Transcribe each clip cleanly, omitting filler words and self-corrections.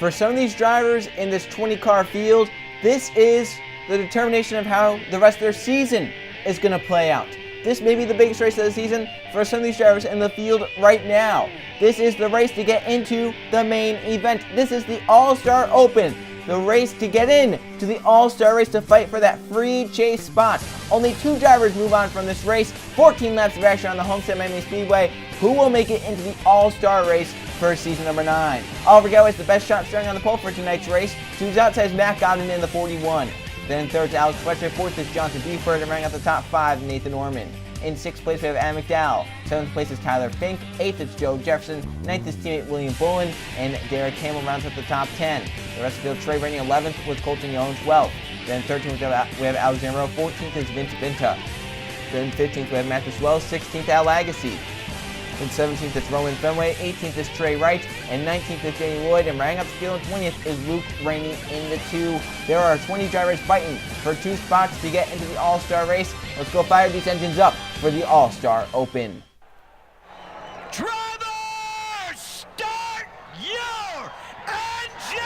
For some of these drivers in this 20-car field, this is the determination of how the rest of their season is going to play out. This may be the biggest race of the season for some of these drivers in the field right now. This is the race to get into the main event. This is the All-Star Open. The race to get in to the All-Star race to fight for that free chase spot. Only 2 drivers move on from this race. 14 laps of action on the Homestead Miami Speedway. Who will make it into the All-Star race for season number 9? Oliver Galloway is the best shot starting on the pole for tonight's race. To his outside is Matt Godwin in the 41. Then third is Alex Fletcher. Fourth is Jonathan Buford. And running out the top 5, Nathan Orman. In 6th place, we have Adam McDowell. 7th place is Tyler Fink. 8th is Joe Jefferson. 9th is teammate William Bullen. And Derek Hamill rounds up the top 10. The rest of the field, Trey Rainey 11th with Colton Young 12th. Then 13th, we have Alexander Rowe. 14th is Vince Binta. Then 15th, we have Matthew Swell. 16th, Al Agassi. Then 17th, it's Rowan Fenway. 18th is Trey Wright. And 19th is Danny Lloyd. And rounding up the field, 20th is Luke Rainey in the 2. There are 20 drivers fighting for 2 spots to get into the All-Star race. Let's go fire these engines up for the All-Star Open. Drivers, start your engines!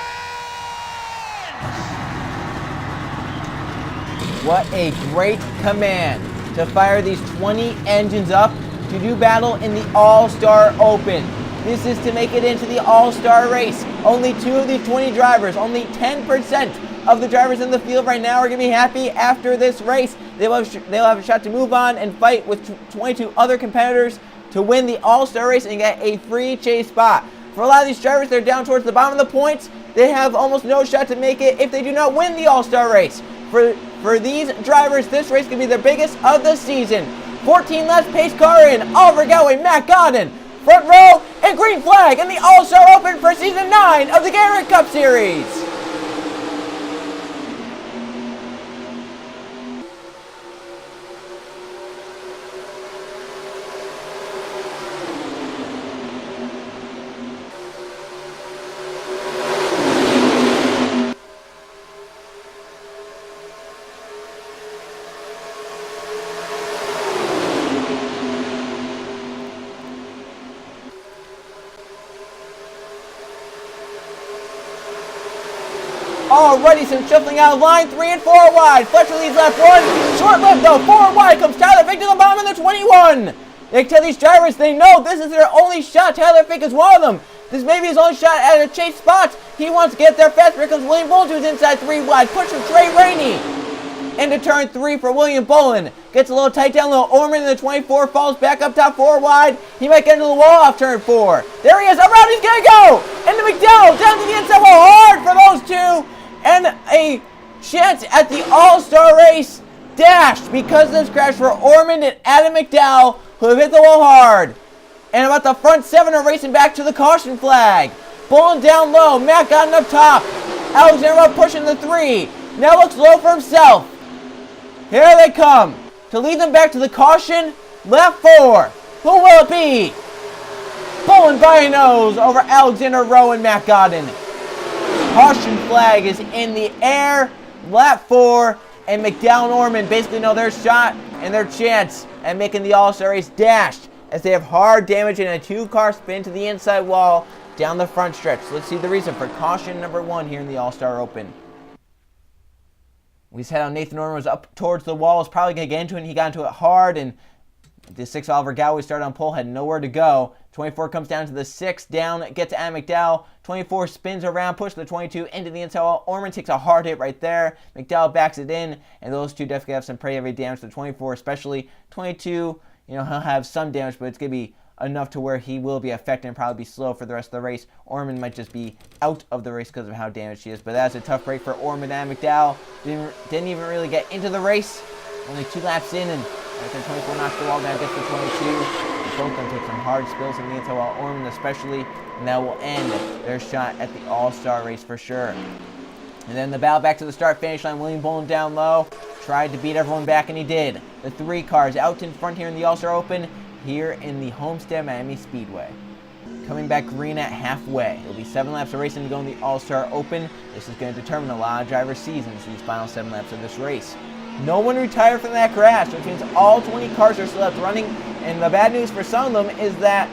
What a great command to fire these 20 engines up to do battle in the All-Star Open. This is to make it into the All-Star race. Only 2 of these 20 drivers, only 10% of the drivers in the field right now are going to be happy after this race. They'll have a shot to move on and fight with 22 other competitors to win the All-Star race and get a free chase spot. For a lot of these drivers, they're down towards the bottom of the points. They have almost no shot to make it if they do not win the All-Star race. For these drivers, this race could be their biggest of the season. 14 laps pace car in, Oliver Galloway, Matt Godden, front row, and green flag in the All-Star Open for season 9 of the Gatorade Cup Series. Alrighty, some shuffling out of line, 3 and 4 wide. Fletcher leads left 1. Short left though, 4 wide comes Tyler Fink to the bottom of the 21. They tell these drivers they know this is their only shot. Tyler Fink is one of them. This may be his only shot at a chase spot. He wants to get there fast. Here comes William Bullen to his inside 3 wide. Push from Trey Rainey. Into turn 3 for William Bullen. Gets a little tight down low. Orman in the 24 falls back up top 4 wide. He might get into the wall off turn 4. There he is. Around he's going to go. Into McDowell. Down to the inside wall. Hard for those 2. And a chance at the All-Star race dashed because of this crash for Orman and Adam McDowell, who have hit the wall hard. And about the front 7 are racing back to the caution flag. Bullen down low. Matt Godden up top. Alexander pushing the 3. Now looks low for himself. Here they come to lead them back to the caution. Left 4. Who will it be? Bullen by a nose over Alexander Rowe and Matt Godden. Caution flag is in the air. Lap 4, and McDowell and Orman basically know their shot and their chance at making the All-Star race dashed as they have hard damage in a 2-car spin to the inside wall down the front stretch. So let's see the reason for caution number 1 here in the All-Star Open. We said how Nathan Orman was up towards the wall, was probably going to get into it, and he got into it hard, and the 6 Oliver Galloway started on pole, had nowhere to go. 24 comes down to the 6, down, gets to Adam McDowell. 24 spins around, pushes the 22 into the inside wall. Orman takes a hard hit right there. McDowell backs it in, and those 2 definitely have some pretty heavy damage. The 24 especially. 22, he'll have some damage, but it's going to be enough to where he will be affected and probably be slow for the rest of the race. Orman might just be out of the race because of how damaged he is, but that's a tough break for Orman and McDowell. Didn't even really get into the race. Only 2 laps in, and after 24 knocks the wall down, gets to 22. Both of them take some hard spills in the inside wall, Orman especially, and that will end their shot at the All-Star race for sure. And then the battle back to the start-finish line. William Bullen down low, tried to beat everyone back, and he did. The 3 cars out in front here in the All-Star Open, here in the Homestead Miami Speedway. Coming back green at halfway. It'll be 7 laps of racing to go in the All-Star Open. This is going to determine a lot of drivers' seasons, these final 7 laps of this race. No one retired from that crash, which means all 20 cars are still left running. And the bad news for some of them is that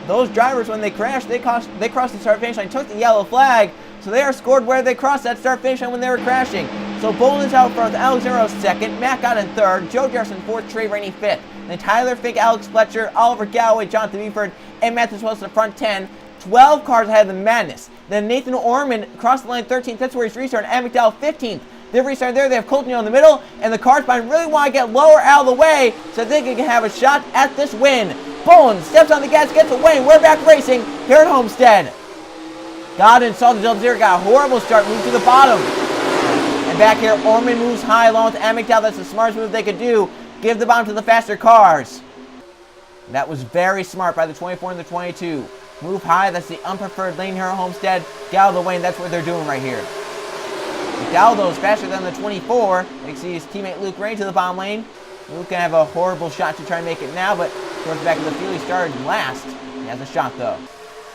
those drivers, when they crashed, they crossed the start finish line, took the yellow flag. So So they are scored where they crossed that start-finish line when they were crashing. So Bolin is out front with Alex Zero second, Matt Godin third, Joe Jefferson fourth, Trey Rainey fifth. Then Tyler Fink, Alex Fletcher, Oliver Galloway, Jonathan Beeford, and Matthew Wells in the front 10. 12 cars ahead of the Madness. Then Nathan Orman crossed the line 13th. That's where he's restarting. And McDowell 15th. They're restarting there. They have Colton in the middle. And the cars behind really want to get lower out of the way so they can have a shot at this win. Bolin steps on the gas, gets away. We're back racing here at Homestead. Godin saw the double zero, got a horrible start, moved to the bottom. And back here, Orman moves high along with McDowell. That's the smartest move they could do. Give the bottom to the faster cars. That was very smart by the 24 and the 22. Move high, that's the unpreferred lane here at Homestead. Get out of the way, and that's what they're doing right here. McDowell is faster than the 24. You can see his teammate Luke Rain to the bottom lane. Luke can have a horrible shot to try and make it now, but towards the back of the field, he started last. He has a shot though.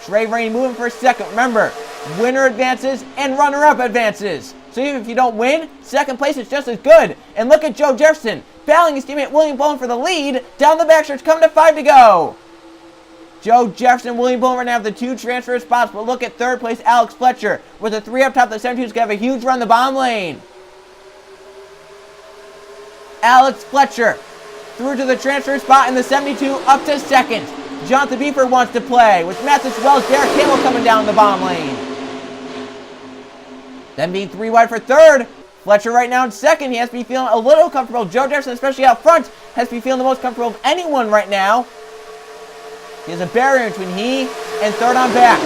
Trey Rain moving for second. Remember, winner advances and runner-up advances. So even if you don't win, second place is just as good. And look at Joe Jefferson battling his teammate William Bolin for the lead. Down the backstretch, coming to 5 to go. Joe Jefferson and William Bolin right now have the 2 transfer spots, but look at third place Alex Fletcher with a 3 up top. The 72 is going to have a huge run the bottom lane. Alex Fletcher through to the transfer spot in the 72 up to second. Jonathan Beeford wants to play with Mathis Wells, Derek Campbell coming down the bottom lane. Then being 3 wide for third. Fletcher right now in second. He has to be feeling a little comfortable. Joe Jefferson, especially out front, has to be feeling the most comfortable of anyone right now. There's a barrier between he and third on back.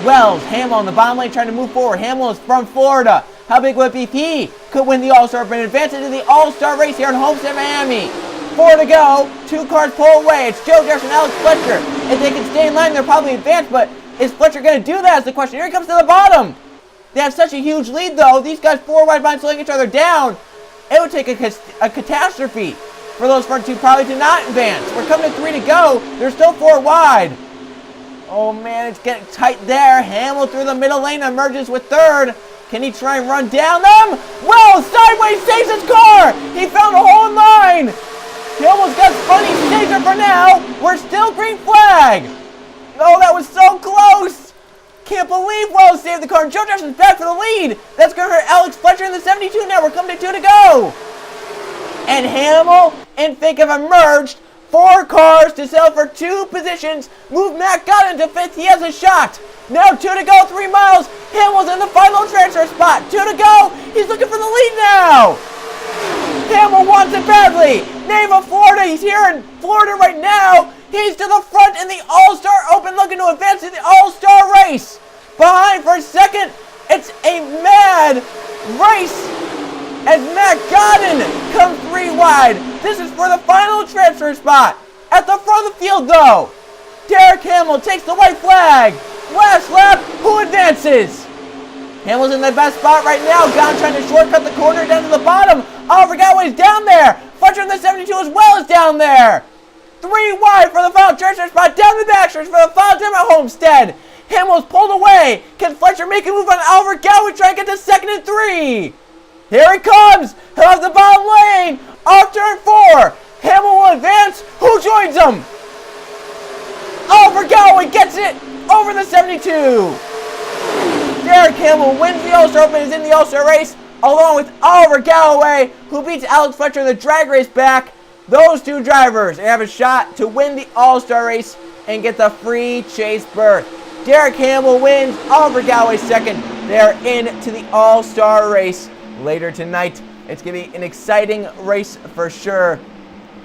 Wells, Hamill on the bottom lane trying to move forward. Hamill is from Florida. How big would it be if he could win the All-Star and advance into the All-Star race here in Homestead, Miami? 4 to go. 2 cars pull away. It's Joe Jefferson and Alex Fletcher. If they can stay in line, they're probably advanced, but is Fletcher going to do that is the question. Here he comes to the bottom. They have such a huge lead, though. These guys 4 wide behind slowing each other down. It would take a catastrophe for those front 2 probably to not advance. We're coming to 3 to go. They're still 4 wide. Oh, man, it's getting tight there. Hamill through the middle lane emerges with third. Can he try and run down them? Well, sideways saves his car. He found a hole in line. He almost got spun. He saves it for now. We're still green flag. Oh, that was so close. Can't believe Wells saved the car. And Joe Jefferson's back for the lead. That's going to hurt Alex Fletcher in the 72 now. We're coming to 2 to go. And Hamill and Fink have emerged. 4 cars to sell for 2 positions. Move Matt Godin to 5th. He has a shot. Now 2 to go, 3 miles. Hamill's in the final transfer spot. 2 to go. He's looking for the lead now. Hamill wants it badly. Name of Florida. He's here in Florida right now. He's to the front in the All-Star Open looking to advance to the All-Star race. Behind for second. It's a mad race as Matt Godin comes 3 wide. This is for the final transfer spot. At the front of the field, though, Derek Hamill takes the white flag. Last lap, who advances? Hamill's in the best spot right now. Godin trying to shortcut the corner down to the bottom. Oliver Galloway's down there. Fletcher in the 72 as well is down there. 3 wide for the final transfer spot. Down the backstretch for the final time at Homestead. Hamill's pulled away. Can Fletcher make a move on Oliver Galloway? Try and get to 2nd and 3. Here he comes. He'll have the bottom lane. Off turn 4. Hamill will advance. Who joins him? Oliver Galloway gets it over the 72. Derek Hamill wins the All-Star Open, is in the All-Star race, along with Oliver Galloway, who beats Alex Fletcher in the drag race back. Those 2 drivers have a shot to win the All-Star race and get the free chase berth. Derek Hamill wins. Oliver Galloway second. They are into the All-Star race later tonight. It's going to be an exciting race for sure.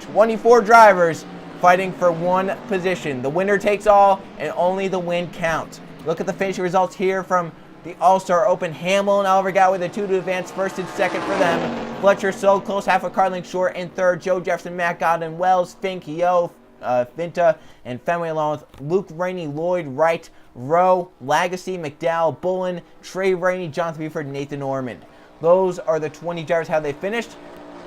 24 drivers fighting for 1 position. The winner takes all, and only the win counts. Look at the finishing results here from the All-Star Open. Hamill and Oliver Galloway, the 2 to advance, 1st and 2nd for them. Fletcher so close, half a car length short in 3rd. Joe Jefferson, Matt Godin, Wells, Fink, Yo, Finta, and Fenway, along with Luke Rainey, Lloyd, Wright, Rowe, Lagacy, McDowell, Bolin, Trey Rainey, Jonathan Buford, and Nathan Ormond. Those are the 20 drivers. How they finished.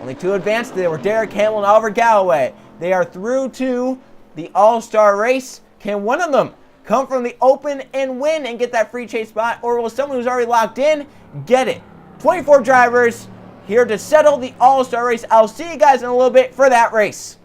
Only 2 advanced. They were Derek Hamill and Oliver Galloway. They are through to the All-Star race. Can one of them come from the Open and win and get that free chase spot? Or will someone who's already locked in get it? 24 drivers here to settle the All-Star race. I'll see you guys in a little bit for that race.